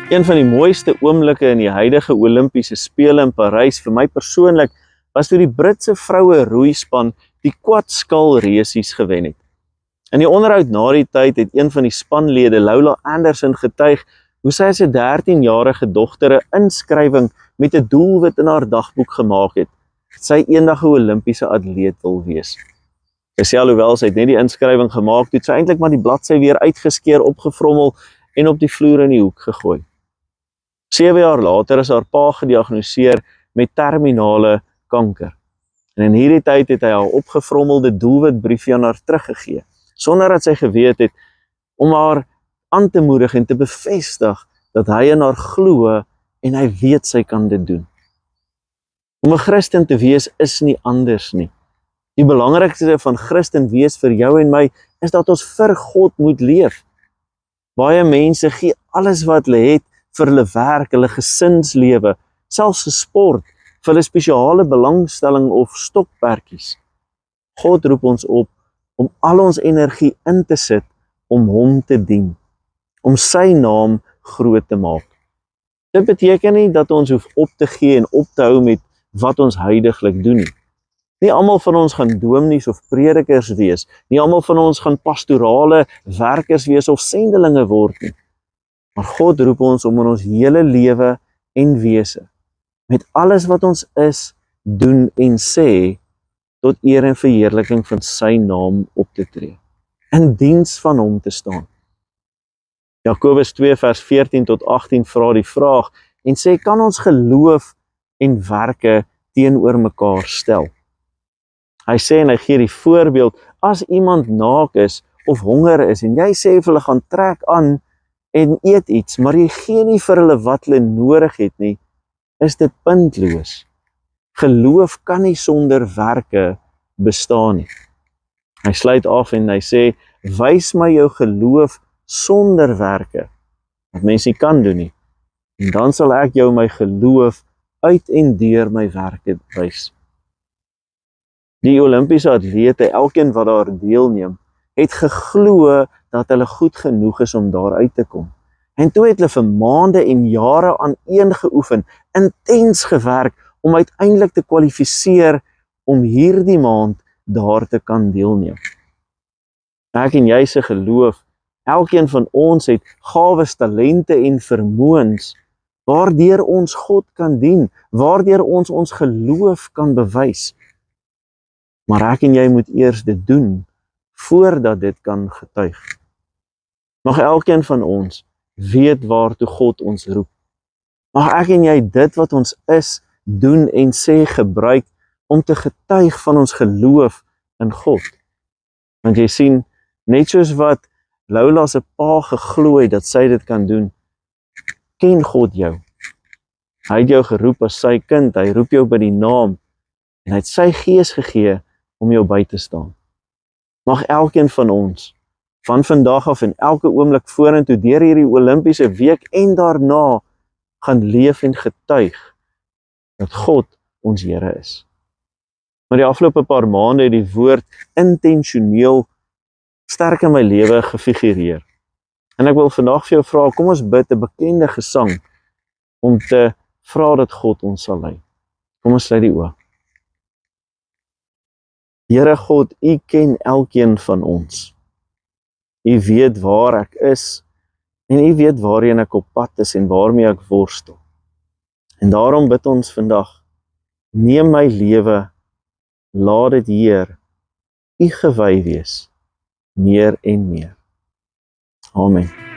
Een van die mooiste oomblikke in die huidige Olimpiese spele in Parys vir my persoonlik was toe die Britse vroue roeispan die Quad-Scull Racers gewen het. In die onderhoud na die tyd het een van die spanlede, Lola Anderson, getuig hoe sy as 'n 13-jarige dogter 'n inskrywing met 'n doelwit in haar dagboek gemaak het. Sy eendag 'n Olimpiese atleet wil wees. Sy sê alhoewel sy het net die inskrywing gemaak, het sy eintlik maar die bladsy weer uitgeskeer, opgevrommel en op die vloer in die hoek gegooi. 7 jaar later is haar pa gediagnoseer met terminale kanker. En in hierdie tyd het hy haar opgevrommelde doelwitbriefie aan haar teruggegee, sonder dat sy geweet het, om haar aan te moedig en te bevestig dat hy in haar glo en hy weet sy kan dit doen. Om 'n Christen te wees is nie anders nie. Die belangrikste van Christen wees vir jou en my is dat ons vir God moet leef. Baie mense gee alles wat hulle het vir hulle werk, hulle gesinslewe, selfs vir sport, vir hulle spesiale belangstelling of stokperdjies. God roep ons op om al ons energie in te sit om hom te dien, om sy naam groot te maak. Dit beteken nie dat ons hoef op te gee en op te hou met wat ons huidiglik doen nie. Nie almal van ons gaan dominees of predikers wees, nie almal van ons gaan pastorale werkers wees of sendelinge word nie. Maar God roep ons om in ons hele lewe en wese, met alles wat ons is, doen en sê, tot eer en verheerliking van sy naam op te tree, in diens van hom te staan. Jakobus 2 vers 14 tot 18 vra die vraag en sê, kan ons geloof en werke teenoor mekaar stel? Hy sê en hy gee die voorbeeld, as iemand naak is of honger is en jy sê vir hulle gaan trek aan en eet iets, maar jy gee nie vir hulle wat hulle nodig het nie, is dit puntloos. Geloof kan nie sonder werke bestaan nie. Hy sluit af en hy sê, wys my jou geloof sonder werke, wat mens nie kan doen nie, en dan sal ek jou my geloof uit en deur my werke wys. Die Olimpiese atlete, elkeen wat daar deelneem, het geglo dat hulle goed genoeg is om daar uit te kom. En toe het hulle vir maande en jare aaneen geoefen, intens gewerk, om uiteindelik te kwalifiseer om hierdie maand daar te kan deelneem. Ek en jy se geloof, elkeen van ons het gawes, talente en vermoëns, waardeur ons God kan dien, waardeur ons geloof kan bewys. Maar ek en jy moet eers dit doen, voordat dit kan getuig. Mag elkeen van ons weet waartoe God ons roep. Mag ek en jy dit wat ons is, doen en sê gebruik, om te getuig van ons geloof in God. Want jy sien, net soos wat Lola se pa geglo het dat sy dit kan doen, ken God jou. Hy het jou geroep as sy kind, hy roep jou by die naam, en hy het sy gees gegee om jou by te staan. Mag elkeen van ons, van vandag af en elke oomblik vorentoe deur hierdie Olimpiese week en daarna, gaan leef en getuig, dat God ons Here is. Maar die afgelope paar maande het die woord intentioneel sterk in my lewe gefigureer. En ek wil vandag vir jou vra, kom ons bid 'n bekende gesang, om te vra dat God ons sal lei. Kom ons sluit die oë. Here God, U ken elkeen van ons. U weet waar ek is, en U weet waarheen ek op pad is en waarmee ek worstel. En daarom bid ons vandag, neem my lewe, laat dit Heer, U gewy wees, meer en meer. Amen.